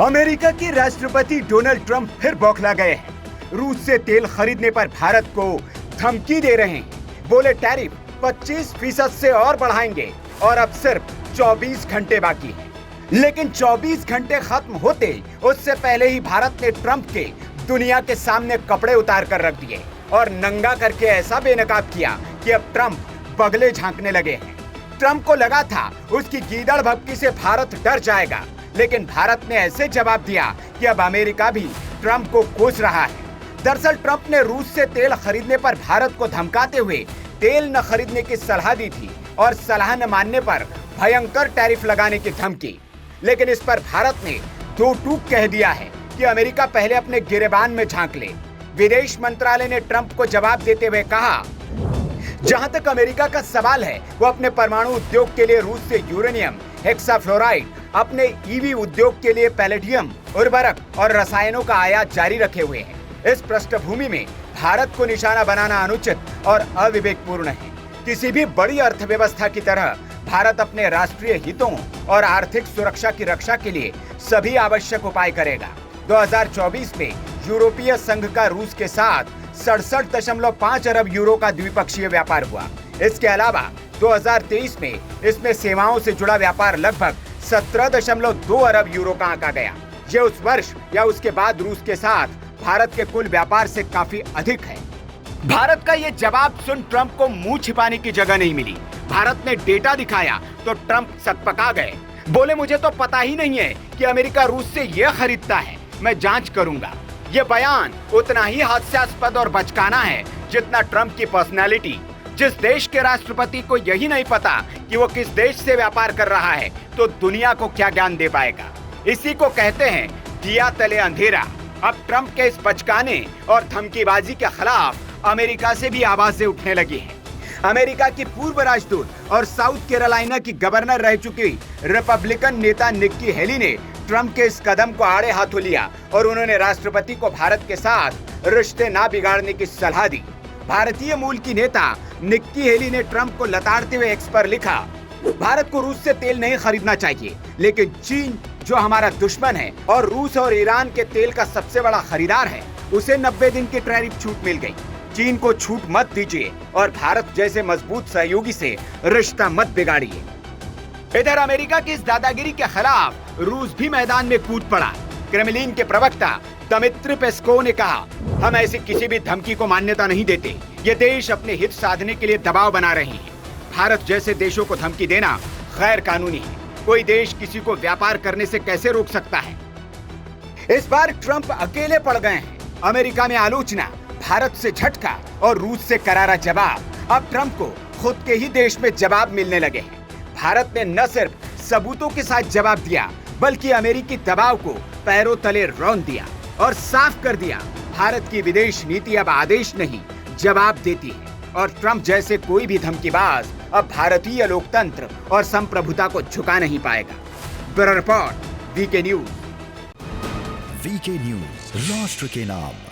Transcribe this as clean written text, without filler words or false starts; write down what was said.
America के राष्ट्रपति Donald Trump फिर बौखला गए हैं। रूस से तेल खरीदने पर भारत को धमकी दे रहे हैं। बोले टैरिफ 25% से और बढ़ाएंगे और अब सिर्फ 24 घंटे बाकी हैं। लेकिन 24 घंटे खत्म होते उससे पहले ही भारत ने ट्रंप के दुनिया के सामने कपड़े उतार कर रख दिए और नंगा करके ऐसा बेनकाब किया कि अब ट्रंप बगले झांकने लगे हैं। ट्रंप को लगा था उसकी गीदड़ भभकी से भारत डर जाएगा, लेकिन भारत ने ऐसे जवाब दिया कि अब अमेरिका भी ट्रंप को कोस रहा है। दरअसल ट्रंप ने रूस से तेल खरीदने पर भारत को धमकाते हुए तेल न खरीदने की सलाह दी थी और सलाह न मानने पर भयंकर टैरिफ लगाने की धमकी। लेकिन इस पर भारत ने दो टूक कह दिया है कि अमेरिका पहले अपने गिरेबान में झांक ले। विदेश मंत्रालय ने ट्रंप को जवाब देते हुए कहा, जहां तक अमेरिका का सवाल है वो अपने परमाणु उद्योग के लिए रूस से यूरेनियम, हेक्साफ्लोराइड, अपने ईवी उद्योग के लिए पैलेडियम, उर्वरक और रसायनों का आयात जारी रखे हुए है। इस पृष्ठभूमि में भारत को निशाना बनाना अनुचित और अविवेकपूर्ण है। किसी भी बड़ी अर्थव्यवस्था की तरह भारत अपने राष्ट्रीय हितों और आर्थिक सुरक्षा की रक्षा के लिए सभी आवश्यक उपाय करेगा। 2024 में यूरोपीय संघ का रूस के साथ 67.5 अरब यूरो का द्विपक्षीय व्यापार हुआ। इसके अलावा 2023 में इसमें सेवाओं से जुड़ा व्यापार लगभग 17.2 अरब यूरो का आंका गया। ये उस वर्ष या उसके बाद रूस के साथ भारत के कुल व्यापार से काफी अधिक है। भारत का ये जवाब सुन ट्रंप को मुंह छिपाने की जगह नहीं मिली। भारत ने डेटा दिखाया तो ट्रंप सकपका गए। बोले, मुझे तो पता ही नहीं है कि अमेरिका रूस से ये खरीदता है, मैं जांच करूंगा। ये बयान उतना ही हास्यास्पद और बचकाना है जितना ट्रंप की पर्सनैलिटी। जिस देश के राष्ट्रपति को यही नहीं पता कि वो किस देश से व्यापार कर रहा है, तो दुनिया को क्या ज्ञान दे पाएगा। इसी को कहते हैं दिया तले अंधेरा। अब ट्रंप के इस बचकाने और धमकीबाजी के खिलाफ अमेरिका से भी आवाजें उठने लगी हैं। अमेरिका की पूर्व राजदूत और साउथ कैरोलिना की गवर्नर रह चुकी रिपब्लिकन नेता निक्की हेली ने ट्रंप के इस कदम को आड़े हाथों लिया और उन्होंने राष्ट्रपति को भारत के साथ रिश्ते ना बिगाड़ने की सलाह दी। भारतीय मूल की नेता निक्की हेली ने ट्रंप को लताड़ते हुए एक्स पर लिखा, भारत को रूस से तेल नहीं खरीदना चाहिए, लेकिन चीन जो हमारा दुश्मन है और रूस और ईरान के तेल का सबसे बड़ा खरीदार है, उसे 90 दिन की टैरिफ छूट मिल गई। चीन को छूट मत दीजिए और भारत जैसे मजबूत सहयोगी से रिश्ता मत बिगाड़िए। इधर अमेरिका की इस दादागिरी के खिलाफ रूस भी मैदान में कूद पड़ा। क्रेमलिन के प्रवक्ता दमित्री पेस्कोव ने कहा, हम ऐसी किसी भी धमकी को मान्यता नहीं देते। ये देश अपने हित साधने के लिए दबाव बना रहे हैं। भारत जैसे देशों को धमकी देना गैर कानूनी है। कोई देश किसी को व्यापार करने से कैसे रोक सकता है। इस बार ट्रंप अकेले पड़ गए हैं। अमेरिका में आलोचना, भारत से झटका और रूस से करारा जवाब। अब ट्रंप को खुद के ही देश में जवाब मिलने लगे हैं। भारत ने न सिर्फ सबूतों के साथ जवाब दिया, बल्कि अमेरिकी दबाव को पैरों तले रौंद दिया और साफ कर दिया, भारत की विदेश नीति अब आदेश नहीं जवाब देती है और ट्रंप जैसे कोई भी धमकीबाज अब भारतीय लोकतंत्र और संप्रभुता को झुका नहीं पाएगा। Bureau report, VK news. VK news, राष्ट्र के नाम।